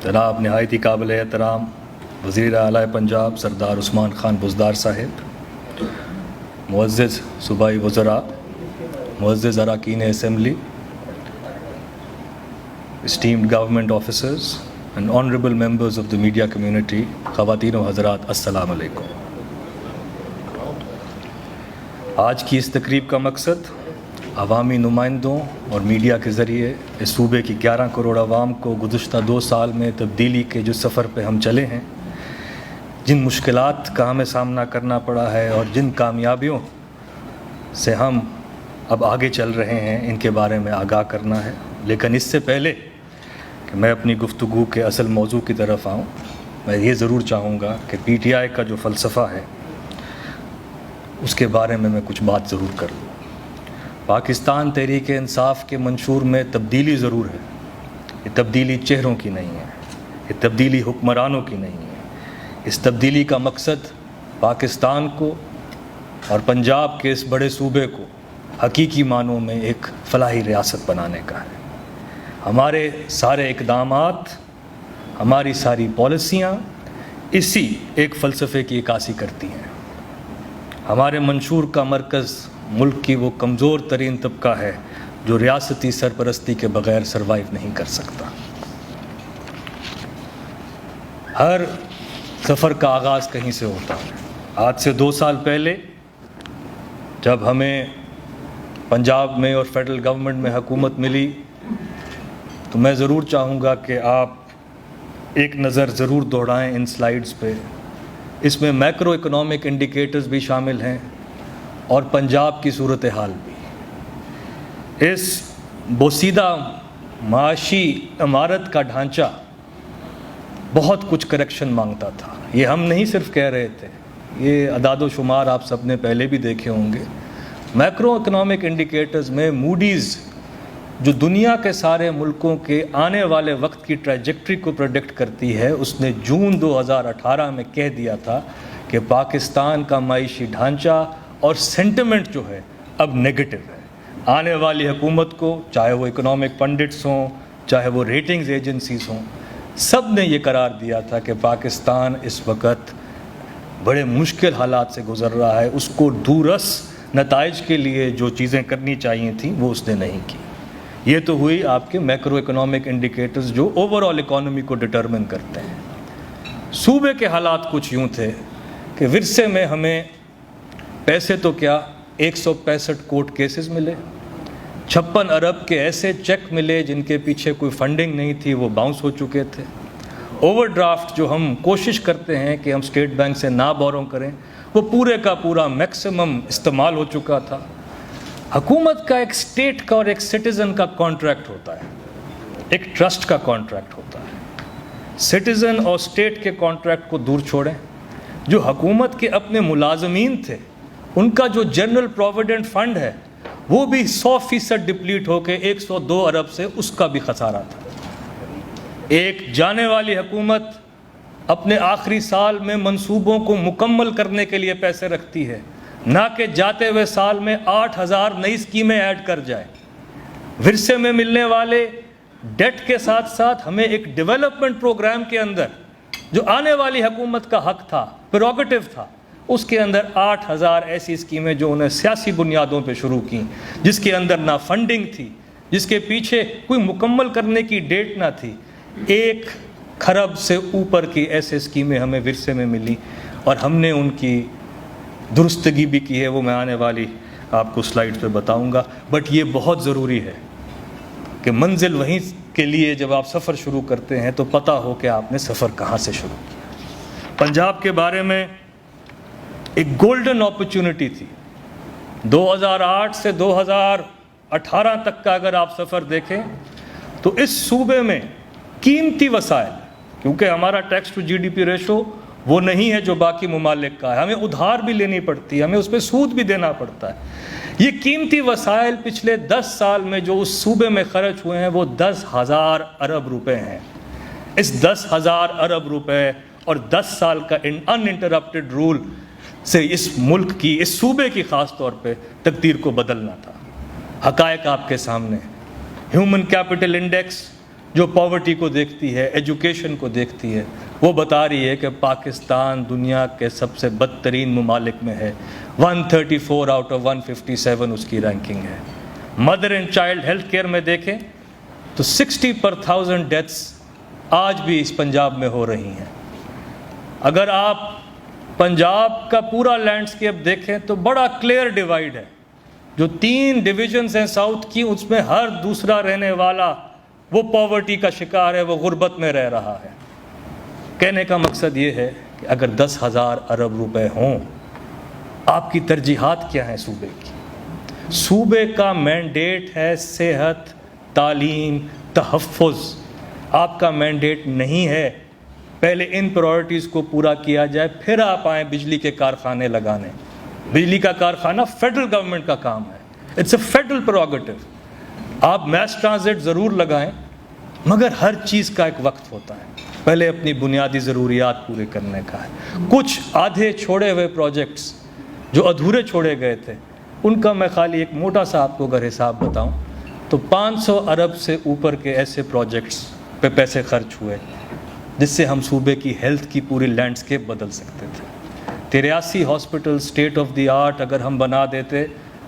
جناب نہایت ہی قابل احترام وزیر اعلیٰ پنجاب سردار عثمان خان بزدار صاحب، معزز صوبائی وزراء، معزز اراکین assembly, esteemed government officers and honorable members of the media community، خواتین و حضرات، السلام علیکم۔ آج کی اس تقریب کا مقصد عوامی نمائندوں اور میڈیا کے ذریعے اس صوبے کی 11 کروڑ عوام کو گزشتہ 2 سال میں تبدیلی کے جو سفر پہ ہم چلے ہیں، جن مشکلات کا ہمیں سامنا کرنا پڑا ہے اور جن کامیابیوں سے ہم اب آگے چل رہے ہیں، ان کے بارے میں آگاہ کرنا ہے۔ لیکن اس سے پہلے کہ میں اپنی گفتگو کے اصل موضوع کی طرف آؤں، میں یہ ضرور چاہوں گا کہ پی ٹی آئی کا جو فلسفہ ہے اس کے بارے میں کچھ بات ضرور کر لوں۔ پاکستان تحریک انصاف کے منشور میں تبدیلی ضرور ہے، یہ تبدیلی چہروں کی نہیں ہے، یہ تبدیلی حکمرانوں کی نہیں ہے۔ اس تبدیلی کا مقصد پاکستان کو اور پنجاب کے اس بڑے صوبے کو حقیقی معنوں میں ایک فلاحی ریاست بنانے کا ہے۔ ہمارے سارے اقدامات، ہماری ساری پالیسیاں اسی ایک فلسفے کی عکاسی کرتی ہیں۔ ہمارے منشور کا مرکز ملک کی وہ کمزور ترین طبقہ ہے جو ریاستی سرپرستی کے بغیر سروائیو نہیں کر سکتا۔ ہر سفر کا آغاز کہیں سے ہوتا ہے۔ آج سے 2 سال پہلے جب ہمیں پنجاب میں اور فیڈرل گورنمنٹ میں حکومت ملی تو میں ضرور چاہوں گا کہ آپ ایک نظر ضرور دوڑائیں ان سلائیڈز پہ۔ اس میں میکرو اکنامک انڈیکیٹرز بھی شامل ہیں اور پنجاب کی صورتحال بھی۔ اس بوسیدہ معاشی عمارت کا ڈھانچہ بہت کچھ کریکشن مانگتا تھا۔ یہ ہم نہیں صرف کہہ رہے تھے، یہ اعداد و شمار آپ سب نے پہلے بھی دیکھے ہوں گے۔ میکرو اکنامک انڈیکیٹرز میں موڈیز جو دنیا کے سارے ملکوں کے آنے والے وقت کی ٹریجیکٹری کو پریڈکٹ کرتی ہے، اس نے جون 2018 میں کہہ دیا تھا کہ پاکستان کا معاشی ڈھانچہ اور سینٹیمنٹ جو ہے اب نیگیٹو ہے۔ آنے والی حکومت کو، چاہے وہ اکنامک پنڈٹس ہوں، چاہے وہ ریٹنگز ایجنسیز ہوں، سب نے یہ قرار دیا تھا کہ پاکستان اس وقت بڑے مشکل حالات سے گزر رہا ہے۔ اس کو دورس نتائج کے لیے جو چیزیں کرنی چاہیے تھیں وہ اس نے نہیں کی۔ یہ تو ہوئی آپ کے میکرو اکنامک انڈیکیٹرز جو اوور آل اکانومی کو ڈٹرمن کرتے ہیں۔ صوبے کے حالات کچھ یوں تھے کہ ورثے میں ہمیں پیسے تو کیا 165 کورٹ کیسز ملے، 56 ارب کے ایسے چیک ملے جن کے پیچھے کوئی فنڈنگ نہیں تھی، وہ باؤنس ہو چکے تھے۔ اوور ڈرافٹ جو ہم کوشش کرتے ہیں کہ ہم اسٹیٹ بینک سے نہ بورو کریں، وہ پورے کا پورا میکسیمم استعمال ہو چکا تھا۔ حکومت کا ایک اسٹیٹ کا اور ایک سٹیزن کا کانٹریکٹ ہوتا ہے، ایک ٹرسٹ کا کانٹریکٹ ہوتا ہے۔ سٹیزن اور اسٹیٹ کے کانٹریکٹ کو دور چھوڑیں۔ جو حکومت کے اپنے ملازمین تھے، ان کا جو جنرل پروویڈنٹ فنڈ ہے وہ بھی 100% ڈپلیٹ ہو کے 102 ارب سے اس کا بھی خسارہ تھا۔ ایک جانے والی حکومت اپنے آخری سال میں منصوبوں کو مکمل کرنے کے لیے پیسے رکھتی ہے، نہ کہ جاتے ہوئے سال میں 8000 نئی اسکیمیں ایڈ کر جائے۔ ورثے میں ملنے والے ڈیٹ کے ساتھ ساتھ ہمیں ایک ڈیولپمنٹ پروگرام کے اندر جو آنے والی حکومت کا حق تھا، پریروگیٹو تھا، اس کے اندر 8000 ایسی اسکیمیں جو انہیں سیاسی بنیادوں پہ شروع کیں، جس کے اندر نہ فنڈنگ تھی، جس کے پیچھے کوئی مکمل کرنے کی ڈیٹ نہ تھی۔ 1 کھرب سے اوپر کی ایسے اسکیمیں ہمیں ورثے میں ملی اور ہم نے ان کی درستگی بھی کی ہے، وہ میں آنے والی آپ کو سلائیڈ پہ بتاؤں گا۔ بٹ یہ بہت ضروری ہے کہ منزل وہیں کے لیے جب آپ سفر شروع کرتے ہیں تو پتہ ہو کہ آپ نے سفر کہاں سے شروع کیا۔ پنجاب کے بارے میں ایک گولڈن اپرچونٹی تھی۔ 2008 سے 2018 تک کا اگر آپ سفر دیکھیں تو اس صوبے میں قیمتی وسائل، کیونکہ ہمارا tax to G D P ratio وہ نہیں ہے جو باقی ممالک کا ہے، ہمیں ادھار بھی لینی پڑتی ہے، ہمیں اس پہ سود بھی دینا پڑتا ہے۔ یہ قیمتی وسائل پچھلے 10 سال میں جو اس صوبے میں خرچ ہوئے ہیں وہ 10,000 ارب روپے ہیں۔ اس 10,000 ارب روپے اور 10 سال کا ان انٹرپٹڈ رول سے اس ملک کی، اس صوبے کی خاص طور پہ تقدیر کو بدلنا تھا۔ حقائق آپ کے سامنے۔ ہیومن کیپٹل انڈیکس جو پاورٹی کو دیکھتی ہے, ایجوکیشن کو دیکھتی ہے, وہ بتا رہی ہے کہ پاکستان دنیا کے سب سے بدترین ممالک میں ہے. 134 آؤٹ آف 157 اس کی رینکنگ ہے. Mother and child health care میں دیکھیں تو 60 پر 1000 ڈیتھس آج بھی اس پنجاب میں ہو رہی ہیں. اگر آپ پنجاب کا پورا لینڈسکیپ دیکھیں تو بڑا کلیئر ڈیوائیڈ ہے. جو 3 ڈویژنز ہیں ساؤتھ کی, اس میں ہر دوسرا رہنے والا وہ پاورٹی کا شکار ہے, وہ غربت میں رہ رہا ہے. کہنے کا مقصد یہ ہے کہ اگر 10,000 ارب روپے ہوں, آپ کی ترجیحات کیا ہیں صوبے کی؟ صوبے کا مینڈیٹ ہے صحت, تعلیم, تحفظ. آپ کا مینڈیٹ نہیں ہے پہلے ان پرائورٹیز کو پورا کیا جائے, پھر آپ آئیں بجلی کے کارخانے لگانے. بجلی کا کارخانہ فیڈرل گورنمنٹ کا کام ہے, اٹس اے فیڈرل پروگیٹو. آپ میس ٹرانزٹ ضرور لگائیں, مگر ہر چیز کا ایک وقت ہوتا ہے. پہلے اپنی بنیادی ضروریات پورے کرنے کا ہے. کچھ آدھے چھوڑے ہوئے پروجیکٹس جو ادھورے چھوڑے گئے تھے, ان کا میں خالی ایک موٹا سا آپ کو اگر حساب بتاؤں تو 500 ارب سے اوپر کے ایسے پروجیکٹس پہ پیسے خرچ ہوئے جس سے ہم صوبے کی ہیلتھ کی پوری لینڈسکیپ بدل سکتے تھے. 83 hospital state of the art اگر ہم بنا دیتے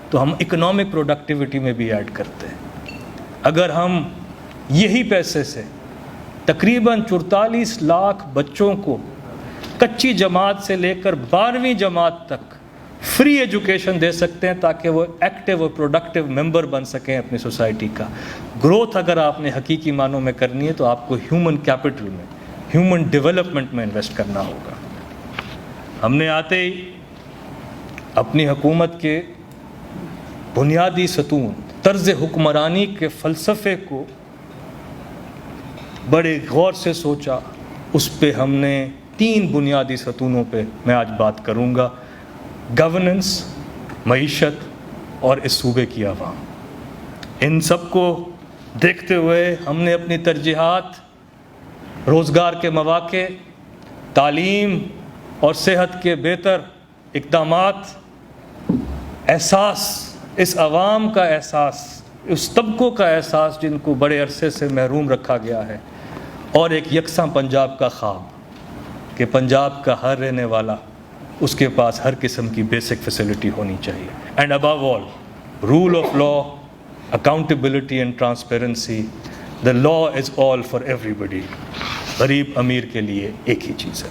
تو ہم اکنامک پروڈکٹیوٹی میں بھی ایڈ کرتے. اگر ہم یہی پیسے سے تقریباً 44 لاکھ بچوں کو کچی جماعت سے لے کر 12ویں جماعت تک فری ایجوکیشن دے سکتے ہیں تاکہ وہ ایکٹیو اور پروڈکٹیو ممبر بن سکیں اپنی سوسائٹی کا. گروتھ اگر آپ نے حقیقی معنوں میں کرنی ہے تو آپ کو ہیومن کیپٹل میں, ہیومن ڈیولپمنٹ میں انویسٹ کرنا ہوگا. ہم نے آتے ہی اپنی حکومت کے بنیادی ستون, طرز حکمرانی کے فلسفے کو بڑے غور سے سوچا. اس پہ ہم نے 3 بنیادی ستونوں پہ میں آج بات کروں گا: گورننس, معیشت اور اس صوبے کی عوام. ان سب کو دیکھتے ہوئے ہم نے اپنی ترجیحات روزگار کے مواقع, تعلیم اور صحت کے بہتر اقدامات, احساس, اس عوام کا احساس, اس طبقوں کا احساس جن کو بڑے عرصے سے محروم رکھا گیا ہے, اور ایک یکساں پنجاب کا خواب کہ پنجاب کا ہر رہنے والا اس کے پاس ہر قسم کی بیسک فیسلٹی ہونی چاہیے. And above all rule of law, accountability and transparency. The law is all for everybody. غریب امیر کے لیے ایک ہی چیز ہے.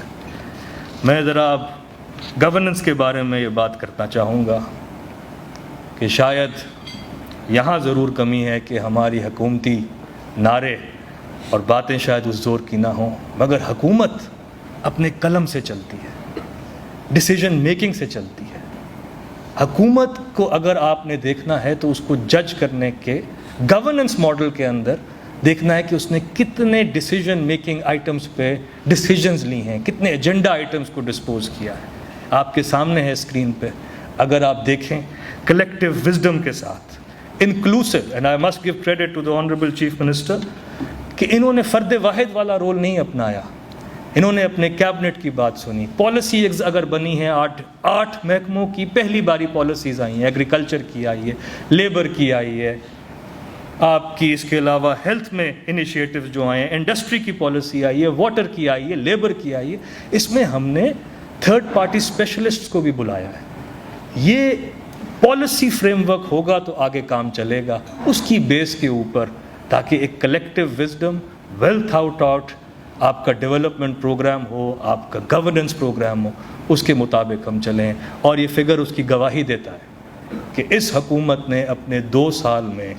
میں ذرا گورننس کے بارے میں یہ بات کرنا چاہوں گا کہ شاید یہاں ضرور کمی ہے کہ ہماری حکومتی نعرے اور باتیں شاید اس زور کی نہ ہوں, مگر حکومت اپنے قلم سے چلتی ہے, ڈیسیجن میکنگ سے چلتی ہے. حکومت کو اگر آپ نے دیکھنا ہے تو اس کو جج کرنے کے گورننس ماڈل کے اندر دیکھنا ہے کہ اس نے کتنے ڈیسیجن میکنگ آئٹمس پہ ڈیسیجنز لی ہیں, کتنے ایجنڈا آئٹمس کو ڈسپوز کیا ہے. آپ کے سامنے ہے اسکرین پہ, اگر آپ دیکھیں کلیکٹیو وزڈم کے ساتھ, inclusive, and I must give credit to the honourable chief minister کہ انہوں نے فرد واحد والا رول نہیں اپنایا. انہوں نے اپنے کیبنٹ کی بات سنی. پالیسیز اگر بنی ہیں 8 محکموں کی پہلی باری پالیسیز آئی ہیں, ایگریکلچر کی آئی ہے, لیبر کی آئی ہے, آپ کی اس کے علاوہ ہیلتھ میں انیشیٹو جو آئے ہیں, انڈسٹری کی پالیسی آئی ہے, واٹر کی آئی ہے, لیبر کی آئی ہے. اس میں ہم نے تھرڈ پارٹی اسپیشلسٹ کو بھی بلایا ہے. یہ پالیسی فریم ورک ہوگا تو آگے کام چلے گا اس کی بیس کے اوپر, تاکہ ایک collective wisdom, well thought out آپ کا ڈیولپمنٹ پروگرام ہو, آپ کا گورننس پروگرام ہو, اس کے مطابق ہم چلیں. اور یہ فگر اس کی گواہی دیتا ہے کہ اس حکومت نے اپنے 2 سال میں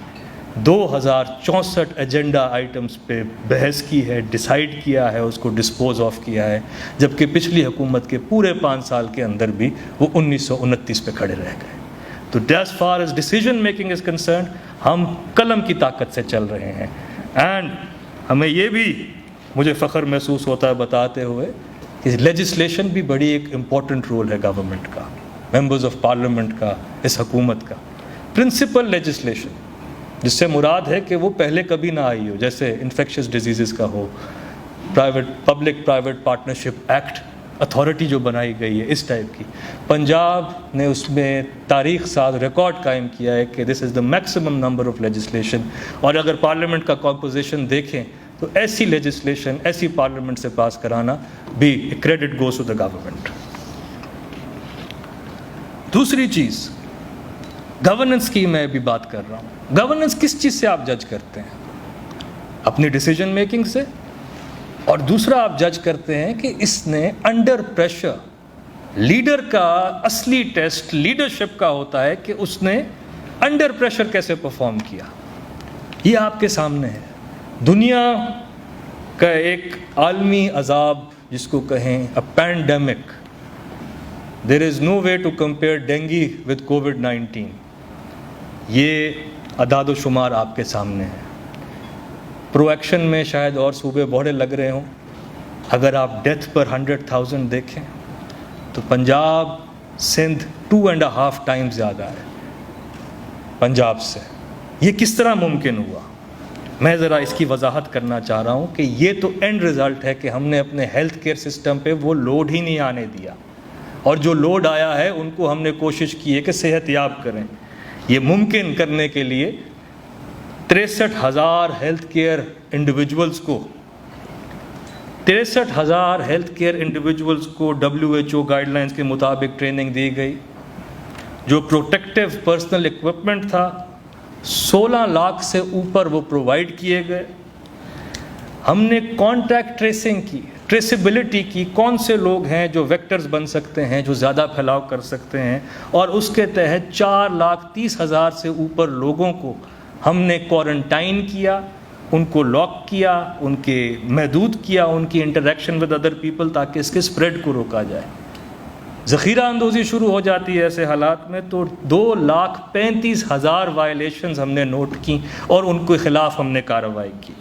2064 ایجنڈا آئٹمس پہ بحث کی ہے, ڈیسائیڈ کیا ہے, اس کو ڈسپوز آف کیا ہے, جبکہ پچھلی حکومت کے پورے 5 سال کے اندر بھی وہ 1929 پہ کھڑے رہ گئے. تو as far as decision making is concerned ہم قلم کی طاقت سے چل رہے ہیں. اینڈ ہمیں یہ بھی مجھے فخر محسوس ہوتا ہے بتاتے ہوئے کہ لیجسلیشن بھی بڑی ایک امپورٹنٹ رول ہے گورنمنٹ کا, ممبرز آف پارلیمنٹ کا, اس حکومت کا. پرنسپل لیجسلیشن جس سے مراد ہے کہ وہ پہلے کبھی نہ آئی ہو, جیسے انفیکشس ڈیزیزز کا ہو, public private partnership act authority جو بنائی گئی ہے, اس ٹائپ کی. پنجاب نے اس میں تاریخ ساز ریکارڈ قائم کیا ہے کہ this is the maximum number of legislation. اور اگر پارلیمنٹ کا کمپوزیشن دیکھیں تو ایسی لیجسلیشن ایسی پارلیمنٹ سے پاس کرانا بھی credit goes to the government. دوسری چیز گورننس کی میں بھی بات کر رہا ہوں. گورننس کس چیز سے آپ جج کرتے ہیں؟ اپنی ڈیسیجن میکنگ سے. اور دوسرا آپ جج کرتے ہیں کہ اس نے انڈر پریشر، لیڈر کا اصلی ٹیسٹ لیڈرشپ کا ہوتا ہے کہ اس نے انڈر پریشر کیسے پرفارم کیا. یہ آپ کے سامنے ہے. دنیا کا ایک عالمی عذاب جس کو کہیں a pandemic. There is no way to compare dengue with کووڈ-19. یہ اعداد و شمار آپ کے سامنے ہے. پرو ایکشن میں شاید اور صوبے بہت لگ رہے ہوں. اگر آپ ڈیتھ پر 100,000 دیکھیں تو پنجاب سندھ 2.5 ٹائمز زیادہ ہے پنجاب سے. یہ کس طرح ممکن ہوا؟ میں ذرا اس کی وضاحت کرنا چاہ رہا ہوں کہ یہ تو اینڈ رزلٹ ہے کہ ہم نے اپنے ہیلتھ کیئر سسٹم پہ وہ لوڈ ہی نہیں آنے دیا، اور جو لوڈ آیا ہے ان کو ہم نے کوشش کی ہے کہ صحت یاب کریں. یہ ممکن کرنے کے لیے 63,000 ہیلتھ کیئر انڈیویجولز کو WHO گائیڈ لائنز کے مطابق ٹریننگ دی گئی. جو پروٹیکٹیو پرسنل اکوپمنٹ تھا 16 لاکھ سے اوپر وہ پرووائڈ کیے گئے. ہم نے کانٹیکٹ ٹریسنگ کی، ٹریسیبلٹی کی، کون سے لوگ ہیں جو ویکٹرز بن سکتے ہیں، جو زیادہ پھیلاؤ کر سکتے ہیں، اور اس کے تحت 4,30,000 سے اوپر لوگوں کو ہم نے کوارنٹائن کیا، ان کو لاک کیا، ان کے محدود کیا ان کی انٹریکشن ود ادر پیپل، تاکہ اس کے سپریڈ کو روکا جائے. ذخیرہ اندوزی شروع ہو جاتی ہے ایسے حالات میں تو 2,35,000 وائلیشنز ہم نے نوٹ کی اور ان کے خلاف ہم نے کارروائی کی.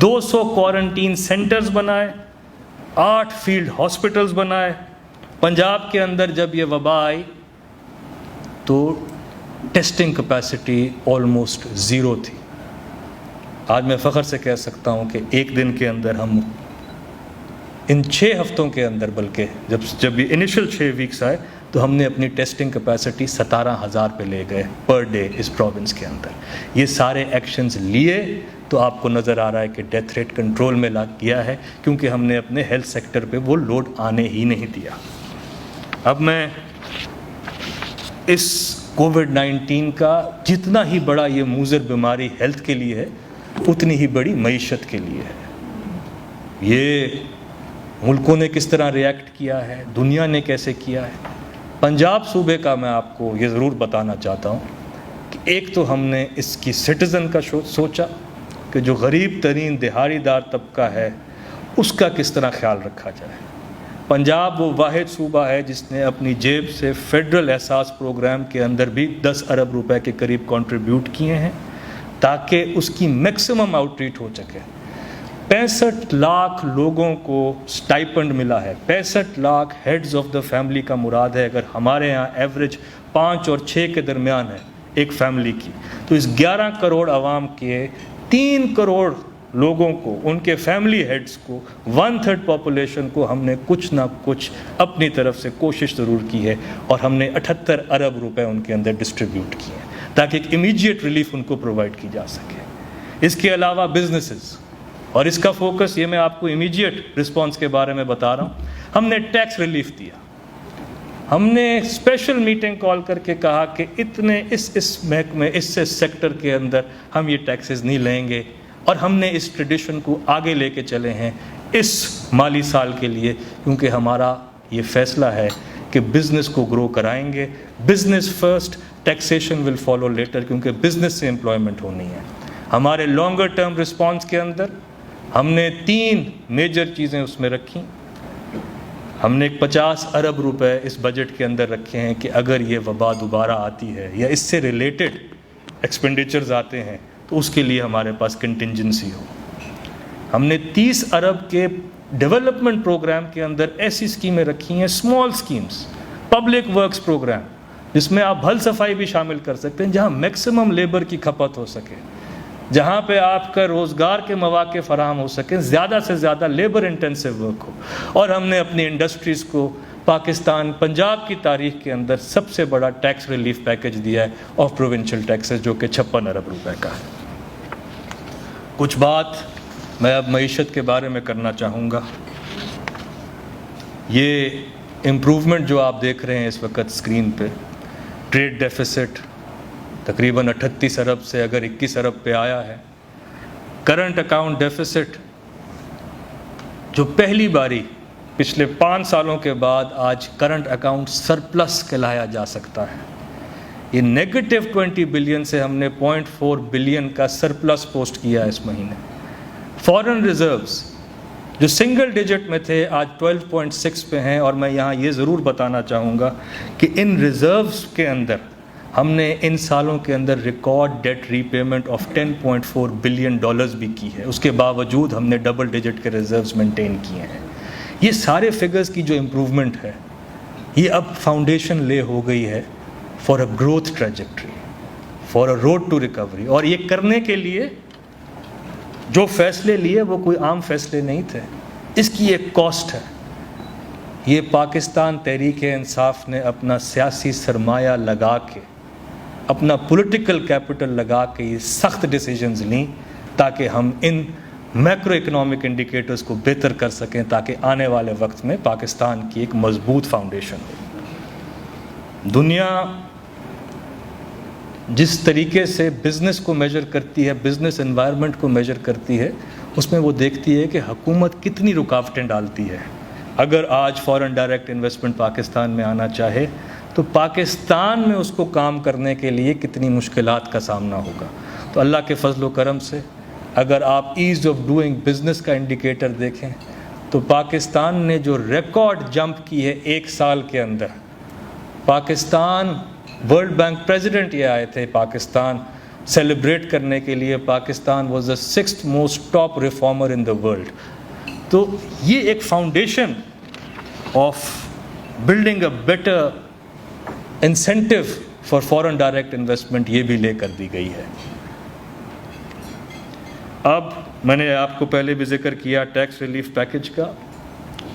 200 کوارنٹین سینٹرز بنائے، 8 فیلڈ ہاسپٹلز بنائے. پنجاب کے اندر جب یہ وبا آئی تو ٹیسٹنگ کیپیسٹی آلموسٹ 0 تھی. آج میں فخر سے کہہ سکتا ہوں کہ ایک دن کے اندر ہم ان 6 ہفتوں کے اندر، بلکہ جب یہ انیشل 6 ویکس آئے تو ہم نے اپنی ٹیسٹنگ کیپیسٹی 17,000 پہ لے گئے پر ڈے اس پروونس کے اندر. یہ سارے ایکشنز لیے تو آپ کو نظر آ رہا ہے کہ ڈیتھ ریٹ کنٹرول میں لا گیا ہے، کیونکہ ہم نے اپنے ہیلتھ سیکٹر پہ وہ لوڈ آنے ہی نہیں دیا. اب میں اس کووڈ-19 کا جتنا ہی بڑا یہ مضر بیماری ہیلتھ کے لیے ہے اتنی ہی بڑی معیشت کے لیے ہے. یہ ملکوں نے کس طرح ریئیکٹ کیا ہے، دنیا نے کیسے کیا ہے. پنجاب صوبے کا میں آپ کو یہ ضرور بتانا چاہتا ہوں کہ ایک تو ہم نے اس کی سٹیزن کا سوچا کہ جو غریب ترین دہاڑی دار طبقہ ہے اس کا کس طرح خیال رکھا جائے. پنجاب وہ واحد صوبہ ہے جس نے اپنی جیب سے فیڈرل احساس پروگرام کے اندر بھی 10 ارب روپے کے قریب کنٹریبیوٹ کیے ہیں تاکہ اس کی میکسیمم آؤٹ ریچ ہو سکے. 65 لاکھ لوگوں کو سٹائپنڈ ملا ہے. 65 lakh heads of the family کا مراد ہے. اگر ہمارے ہاں ایوریج 5 اور 6 کے درمیان ہے ایک فیملی کی، تو اس 11 کروڑ عوام کے 3 کروڑ لوگوں کو، ان کے فیملی ہیڈز کو، 1/3 پاپولیشن کو ہم نے کچھ نہ کچھ اپنی طرف سے کوشش ضرور کی ہے، اور ہم نے 78 ارب روپے ان کے اندر ڈسٹریبیوٹ کیے ہیں تاکہ ایک امیجیٹ ریلیف ان کو پرووائڈ کی جا سکے. اس کے علاوہ بزنسز، اور اس کا فوکس یہ میں آپ کو امیجیٹ رسپانس کے بارے میں بتا رہا ہوں. ہم نے ٹیکس ریلیف دیا. ہم نے اسپیشل میٹنگ کال کر کے کہا کہ اتنے اس محکمے اس سیکٹر کے اندر ہم یہ ٹیکسز نہیں لیں گے، اور ہم نے اس ٹریڈیشن کو آگے لے کے چلے ہیں اس مالی سال کے لیے، کیونکہ ہمارا یہ فیصلہ ہے کہ بزنس کو گرو کرائیں گے. Business first, taxation will follow later, کیونکہ بزنس سے امپلائمنٹ ہونی ہے. ہمارے لانگر ٹرم رسپانس کے اندر ہم نے 3 میجر چیزیں اس میں رکھی. ہم نے 50 ارب روپے اس بجٹ کے اندر رکھے ہیں کہ اگر یہ وبا دوبارہ آتی ہے یا اس سے ریلیٹڈ ایکسپینڈیچرز آتے ہیں تو اس کے لیے ہمارے پاس کنٹینجنسی ہو. ہم نے 30 ارب کے ڈیولپمنٹ پروگرام کے اندر ایسی اسکیمیں رکھی ہیں، small schemes, public works programme, جس میں آپ بھل صفائی بھی شامل کر سکتے ہیں، جہاں میکسیمم لیبر کی کھپت ہو سکے، جہاں پہ آپ کا روزگار کے مواقع فراہم ہو سکیں، زیادہ سے زیادہ لیبر انٹینسو ورک ہو. اور ہم نے اپنی انڈسٹریز کو پاکستان، پنجاب کی تاریخ کے اندر سب سے بڑا ٹیکس ریلیف پیکج دیا ہے آف پروونشل ٹیکسز، جو کہ 56 ارب روپے کا ہے. کچھ بات میں اب معیشت کے بارے میں کرنا چاہوں گا. یہ امپروومنٹ جو آپ دیکھ رہے ہیں اس وقت اسکرین پہ، ٹریڈ ڈیفیسٹ تقریباً 38 ارب سے اگر 21 ارب پہ آیا ہے. کرنٹ اکاؤنٹ ڈیفیسٹ جو پہلی باری پچھلے 5 سالوں کے بعد آج کرنٹ اکاؤنٹ سرپلس کہلایا جا سکتا ہے. یہ نیگیٹو 20 بلین سے ہم نے 0.4 بلین کا سرپلس پوسٹ کیا اس مہینے. فارن ریزروز جو سنگل ڈیجٹ میں تھے آج 12.6 پہ ہیں، اور میں یہاں یہ ضرور بتانا چاہوں گا کہ ان ریزروز کے اندر ہم نے ان سالوں کے اندر record debt repayment of $10.4 billion بھی کی ہے. اس کے باوجود ہم نے ڈبل ڈیجٹ کے ریزروز مینٹین کیے ہیں. یہ سارے فگرز کی جو امپروومنٹ ہے یہ اب فاؤنڈیشن لے ہو گئی ہے for a growth trajectory, for a road to recovery. اور یہ کرنے کے لیے جو فیصلے لیے وہ کوئی عام فیصلے نہیں تھے، اس کی ایک کاسٹ ہے. یہ پاکستان تحریک انصاف نے اپنا سیاسی سرمایہ لگا کے، اپنا پولیٹیکل کیپٹل لگا کے یہ سخت ڈیسیجنز لیں تاکہ ہم ان میکرو اکنامک انڈیکیٹرز کو بہتر کر سکیں، تاکہ آنے والے وقت میں پاکستان کی ایک مضبوط فاؤنڈیشن ہو. دنیا جس طریقے سے بزنس کو میجر کرتی ہے، بزنس انوائرمنٹ کو میجر کرتی ہے، اس میں وہ دیکھتی ہے کہ حکومت کتنی رکاوٹیں ڈالتی ہے. اگر آج فارن ڈائریکٹ انویسٹمنٹ پاکستان میں آنا چاہے تو پاکستان میں اس کو کام کرنے کے لیے کتنی مشکلات کا سامنا ہوگا. تو اللہ کے فضل و کرم سے اگر آپ ایز آف ڈوئنگ بزنس کا انڈیکیٹر دیکھیں تو پاکستان نے جو ریکارڈ جمپ کی ہے 1 سال کے اندر، پاکستان ورلڈ بینک پریزیڈنٹ یہ آئے تھے پاکستان سیلیبریٹ کرنے کے لیے، Pakistan was the 6th most top reformer in the world. تو یہ ایک foundation of building a better incentive for foreign direct investment یہ بھی لے کر دی گئی ہے. اب میں نے آپ کو پہلے بھی ذکر کیا ٹیکس ریلیف پیکج کا،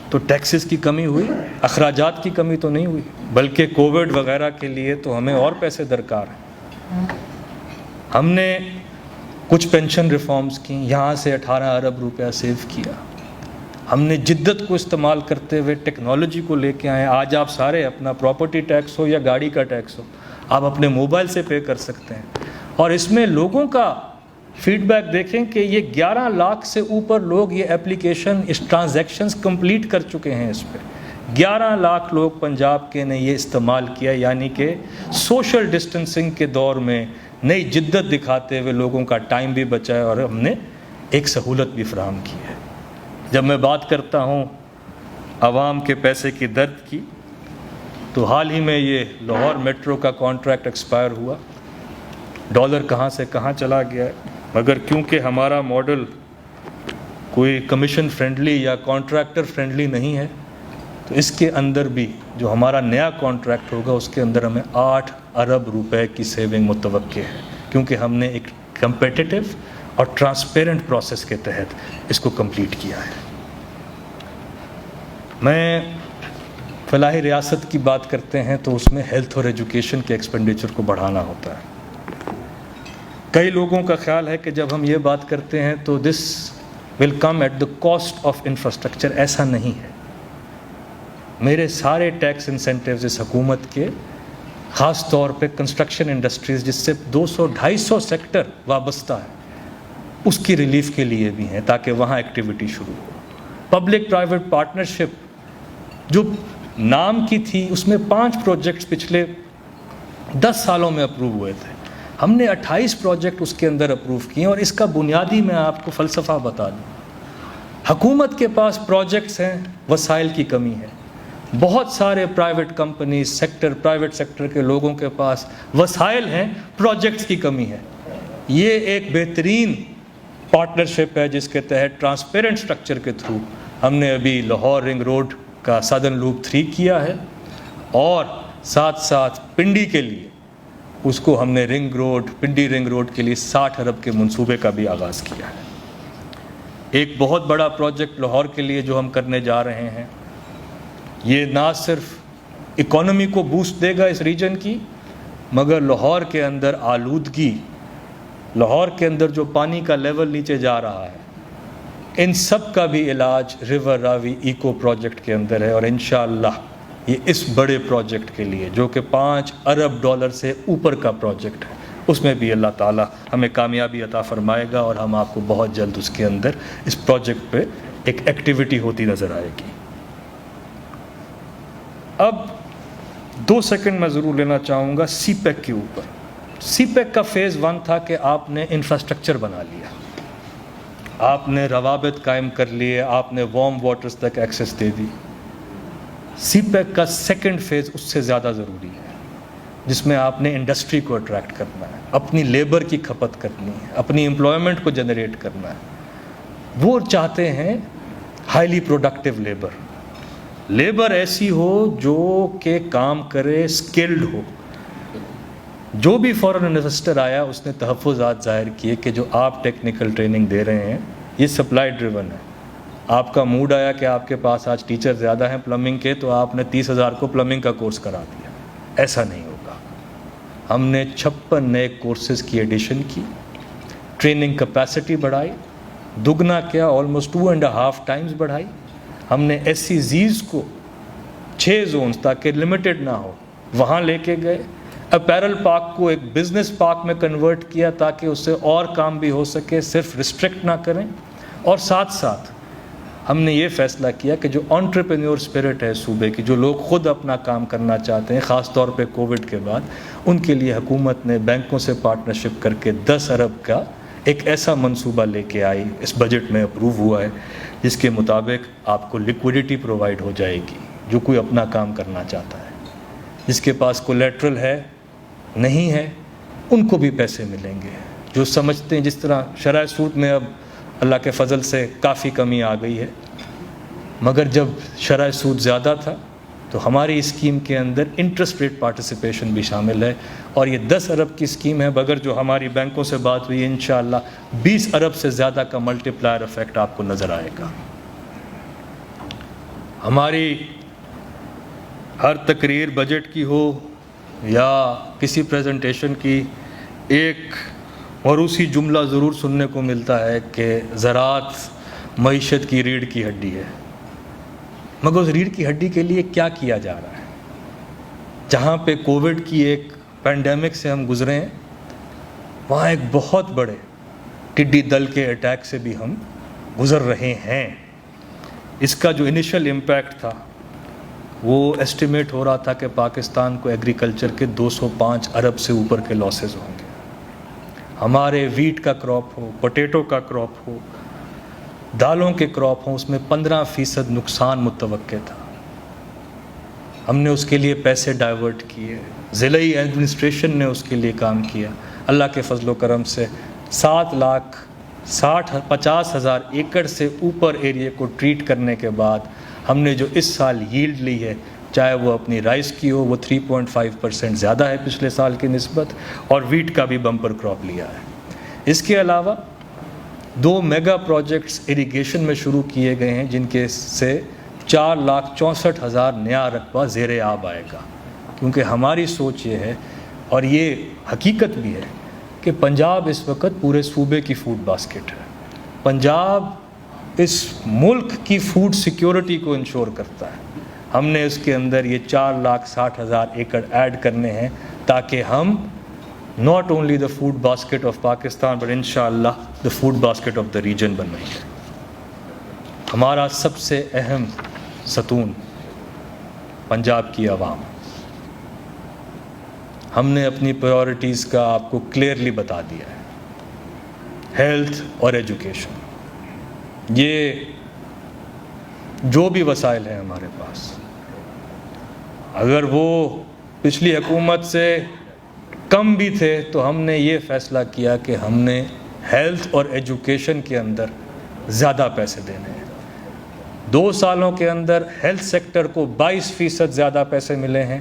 تو ٹیکسز کی کمی ہوئی، اخراجات کی کمی تو نہیں ہوئی، بلکہ کووڈ وغیرہ کے لیے تو ہمیں اور پیسے درکار ہیں. ہم نے کچھ پینشن ریفارمز کی، یہاں سے 18 ارب روپیہ سیو کیا. ہم نے جدت کو استعمال کرتے ہوئے ٹیکنالوجی کو لے کے آئے. آج آپ سارے اپنا پراپرٹی ٹیکس ہو یا گاڑی کا ٹیکس ہو، آپ اپنے موبائل سے پے کر سکتے ہیں. اور اس میں لوگوں کا فیڈ بیک دیکھیں کہ یہ 11 لاکھ سے اوپر لوگ یہ ایپلیکیشن، اس ٹرانزیکشنز کمپلیٹ کر چکے ہیں. اس پہ 11 لاکھ لوگ پنجاب کے نے یہ استعمال کیا، یعنی کہ سوشل ڈسٹنسنگ کے دور میں نئی جدت دکھاتے ہوئے لوگوں کا ٹائم بھی بچا ہے اور ہم نے ایک سہولت بھی فراہم کی ہے. جب میں بات کرتا ہوں عوام کے پیسے کی درد کی، تو حال ہی میں یہ لاہور میٹرو کا کانٹریکٹ ایکسپائر ہوا. ڈالر کہاں سے کہاں چلا گیا ہے، مگر کیونکہ ہمارا ماڈل کوئی کمیشن فرینڈلی یا کانٹریکٹر فرینڈلی نہیں ہے، تو اس کے اندر بھی جو ہمارا نیا کانٹریکٹ ہوگا اس کے اندر ہمیں 8 ارب روپے کی سیونگ متوقع ہے، کیونکہ ہم نے ایک کمپیٹیٹو اور ٹرانسپیرنٹ پروسیس کے تحت اس کو کمپلیٹ کیا ہے. میں فلاحی ریاست کی بات کرتے ہیں تو اس میں ہیلتھ اور ایجوکیشن کے ایکسپینڈیچر کو بڑھانا ہوتا ہے. کئی لوگوں کا خیال ہے کہ جب ہم یہ بات کرتے ہیں تو this will come at the cost of infrastructure. ایسا نہیں ہے. میرے سارے ٹیکس انسینٹیوز اس حکومت کے، خاص طور پہ کنسٹرکشن انڈسٹریز جس سے 200-250 سیکٹر وابستہ ہے، اس کی ریلیف کے لیے بھی ہیں تاکہ وہاں ایکٹیویٹی شروع ہو. پبلک پرائیویٹ پارٹنرشپ جو نام کی تھی، اس میں 5 پروجیکٹس پچھلے 10 سالوں میں اپروو ہوئے تھے. ہم نے 28 پروجیکٹ اس کے اندر اپروو کیے. اور اس کا بنیادی میں آپ کو فلسفہ بتا دوں، حکومت کے پاس پروجیکٹس ہیں، وسائل کی کمی ہے. بہت سارے پرائیویٹ کمپنیز پرائیویٹ سیکٹر کے لوگوں کے پاس وسائل ہیں، پروجیکٹس کی کمی ہے. یہ ایک بہترین پارٹنرشپ ہے جس کے تحت ٹرانسپیرنٹ سٹرکچر کے تھرو ہم نے ابھی لاہور رنگ روڈ کا سدرن لوپ 3 کیا ہے، اور ساتھ ساتھ پنڈی کے لیے اس کو ہم نے پنڈی رنگ روڈ کے لیے 60 ارب کے منصوبے کا بھی آغاز کیا ہے. ایک بہت بڑا پروجیکٹ لاہور کے لیے جو ہم کرنے جا رہے ہیں، یہ نہ صرف اکانومی کو بوسٹ دے گا اس ریجن کی، مگر لاہور کے اندر آلودگی، لاہور کے اندر جو پانی کا لیول نیچے جا رہا ہے، ان سب کا بھی علاج ریور راوی ایکو پروجیکٹ کے اندر ہے، اور انشاءاللہ یہ اس بڑے پروجیکٹ کے لیے جو کہ $5 ارب سے اوپر کا پروجیکٹ ہے، اس میں بھی اللہ تعالیٰ ہمیں کامیابی عطا فرمائے گا، اور ہم آپ کو بہت جلد اس کے اندر اس پروجیکٹ پہ ایک ایکٹیویٹی ہوتی نظر آئے گی۔ اب 2 سیکنڈ میں ضرور لینا چاہوں گا سی پیک کے اوپر۔ سی پیک کا فیز 1 تھا کہ آپ نے انفراسٹرکچر بنا لیا، آپ نے روابط قائم کر لیے، آپ نے وارم واٹرز تک ایکسیس دے دی۔ سی پیک کا سیکنڈ فیز اس سے زیادہ ضروری ہے، جس میں آپ نے انڈسٹری کو اٹریکٹ کرنا ہے، اپنی لیبر کی کھپت کرنی ہے، اپنی امپلائمنٹ کو جنریٹ کرنا ہے۔ وہ چاہتے ہیں ہائیلی پروڈکٹیو لیبر ایسی ہو جو کہ کام کرے، اسکلڈ ہو۔ جو بھی فورن انویسٹر آیا اس نے تحفظات ظاہر کیے کہ جو آپ ٹیکنیکل ٹریننگ دے رہے ہیں یہ سپلائی ڈریون ہے۔ آپ کا موڈ آیا کہ آپ کے پاس آج ٹیچر زیادہ ہیں پلمبنگ کے، تو آپ نے 30,000 کو پلمبنگ کا کورس کرا دیا، ایسا نہیں ہوگا۔ ہم نے 56 نئے کورسز کی ایڈیشن کی، ٹریننگ کیپیسٹی بڑھائی، دگنا کیا آلموسٹ 2.5 ٹائمز بڑھائی۔ ہم نے ایس سی زیز کو 6 زونز تاکہ لمیٹڈ نہ ہو وہاں لے کے گئے، اپیرل پارک کو ایک بزنس پارک میں کنورٹ کیا تاکہ اس سے اور کام بھی ہو سکے، صرف ریسٹرکٹ نہ کریں۔ اور ساتھ ساتھ ہم نے یہ فیصلہ کیا کہ جو انٹرپرینیور اسپرٹ ہے صوبے کی، جو لوگ خود اپنا کام کرنا چاہتے ہیں، خاص طور پہ کووڈ کے بعد، ان کے لیے حکومت نے بینکوں سے پارٹنرشپ کر کے 10 ارب کا ایک ایسا منصوبہ لے کے آئی، اس بجٹ میں اپروو ہوا ہے، جس کے مطابق آپ کو لیکوڈیٹی پرووائڈ ہو جائے گی۔ جو کوئی اپنا کام کرنا چاہتا ہے، جس کے پاس کولیٹرل ہے نہیں ہے، ان کو بھی پیسے ملیں گے۔ جو سمجھتے ہیں، جس طرح شرح سود میں اب اللہ کے فضل سے کافی کمی آ گئی ہے، مگر جب شرح سود زیادہ تھا تو ہماری اسکیم کے اندر انٹرسٹ ریٹ پارٹیسپیشن بھی شامل ہے، اور یہ 10 ارب کی اسکیم ہے، بغیر جو ہماری بینکوں سے بات ہوئی، انشاءاللہ 20 ارب سے زیادہ کا ملٹی پلائر افیکٹ آپ کو نظر آئے گا۔ ہماری ہر تقریر بجٹ کی ہو یا کسی پریزنٹیشن کی، ایک موروثی جملہ ضرور سننے کو ملتا ہے کہ زراعت معیشت کی ریڑھ کی ہڈی ہے، مگر اس ریڑھ کی ہڈی کے لیے کیا کیا جا رہا ہے؟ جہاں پہ کووڈ کی ایک پینڈیمک سے ہم گزرے ہیں، وہاں ایک بہت بڑے ٹڈی دل کے اٹیک سے بھی ہم گزر رہے ہیں۔ اس کا جو انیشل امپیکٹ تھا وہ ایسٹیمیٹ ہو رہا تھا کہ پاکستان کو ایگریکلچر کے 205 ارب سے اوپر کے لاسز ہوں گے۔ ہمارے ویٹ کا کراپ ہو، پوٹیٹو کا کراپ ہو، دالوں کے کراپ ہوں، اس میں 15% نقصان متوقع تھا۔ ہم نے اس کے لیے پیسے ڈائیورٹ کیے، ضلعی ایڈمنسٹریشن نے اس کے لیے کام کیا۔ اللہ کے فضل و کرم سے 7,50,000 ایکڑ سے اوپر ایریا کو ٹریٹ کرنے کے بعد ہم نے جو اس سال ییلڈ لی ہے، چاہے وہ اپنی رائس کی ہو، وہ 3.5% زیادہ ہے پچھلے سال کی نسبت، اور ویٹ کا بھی بمپر کراپ لیا ہے۔ اس کے علاوہ 2 میگا پروجیکٹس اریگیشن میں شروع کیے گئے ہیں، جن کے سے 4,64,000 نیا رقبہ زیر آب آئے گا، کیونکہ ہماری سوچ یہ ہے، اور یہ حقیقت بھی ہے، کہ پنجاب اس وقت پورے صوبے کی فوڈ باسکٹ ہے۔ پنجاب اس ملک کی فوڈ سیکیورٹی کو انشور کرتا ہے۔ ہم نے اس کے اندر یہ 4,60,000 ایکڑ ایڈ کرنے ہیں تاکہ ہم not only the food basket of Pakistan but inshallah the food basket of the region بنائیں گے۔ ہمارا سب سے اہم ستون پنجاب کی عوام۔ ہم نے اپنی پرائورٹیز کا آپ کو کلیئرلی بتا دیا ہے۔ ہیلتھ اور ایجوکیشن، یہ جو بھی وسائل ہیں ہمارے پاس، اگر وہ پچھلی حکومت سے کم بھی تھے تو ہم نے یہ فیصلہ کیا کہ ہم نے ہیلتھ اور ایجوکیشن کے اندر زیادہ پیسے دینے ہیں۔ 2 سالوں کے اندر ہیلتھ سیکٹر کو 22% زیادہ پیسے ملے ہیں،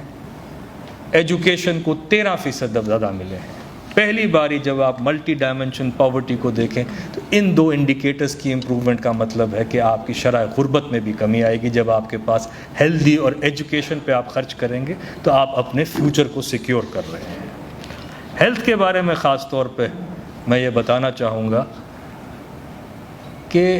ایجوکیشن کو 13% زیادہ ملے ہیں۔ پہلی باری جب آپ ملٹی ڈائمنشن پاورٹی کو دیکھیں تو ان 2 انڈیکیٹرز کی امپرومنٹ کا مطلب ہے کہ آپ کی شرح غربت میں بھی کمی آئے گی۔ جب آپ کے پاس ہیلتھی اور ایجوکیشن پہ آپ خرچ کریں گے تو آپ اپنے فیوچر کو سیکیور کر رہے ہیں۔ ہیلتھ کے بارے میں خاص طور پہ میں یہ بتانا چاہوں گا کہ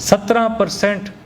17%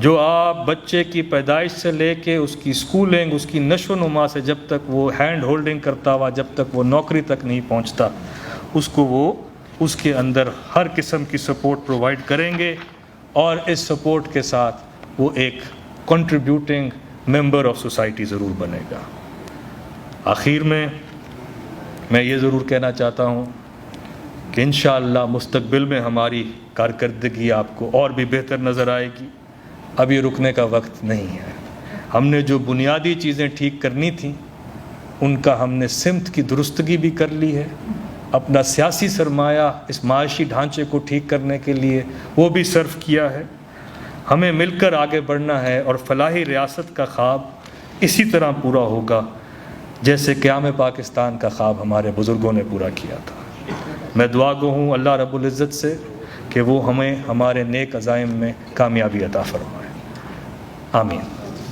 جو آپ بچے کی پیدائش سے لے کے اس کی اسکولنگ، اس کی نشو و نما سے جب تک وہ ہینڈ ہولڈنگ کرتا ہوا، جب تک وہ نوکری تک نہیں پہنچتا، اس کو وہ اس کے اندر ہر قسم کی سپورٹ پرووائڈ کریں گے، اور اس سپورٹ کے ساتھ وہ ایک کنٹریبیوٹنگ ممبر آف سوسائٹی ضرور بنے گا۔ آخر میں یہ ضرور کہنا چاہتا ہوں کہ انشاءاللہ مستقبل میں ہماری کارکردگی آپ کو اور بھی بہتر نظر آئے گی۔ اب یہ رکنے کا وقت نہیں ہے۔ ہم نے جو بنیادی چیزیں ٹھیک کرنی تھیں ان کا ہم نے سمت کی درستگی بھی کر لی ہے، اپنا سیاسی سرمایہ اس معاشی ڈھانچے کو ٹھیک کرنے کے لیے وہ بھی صرف کیا ہے۔ ہمیں مل کر آگے بڑھنا ہے، اور فلاحی ریاست کا خواب اسی طرح پورا ہوگا جیسے قیام پاکستان کا خواب ہمارے بزرگوں نے پورا کیا تھا۔ میں دعا گو ہوں اللہ رب العزت سے کہ وہ ہمیں ہمارے نیک عزائم میں کامیابی عطا فرمائے۔ آمین۔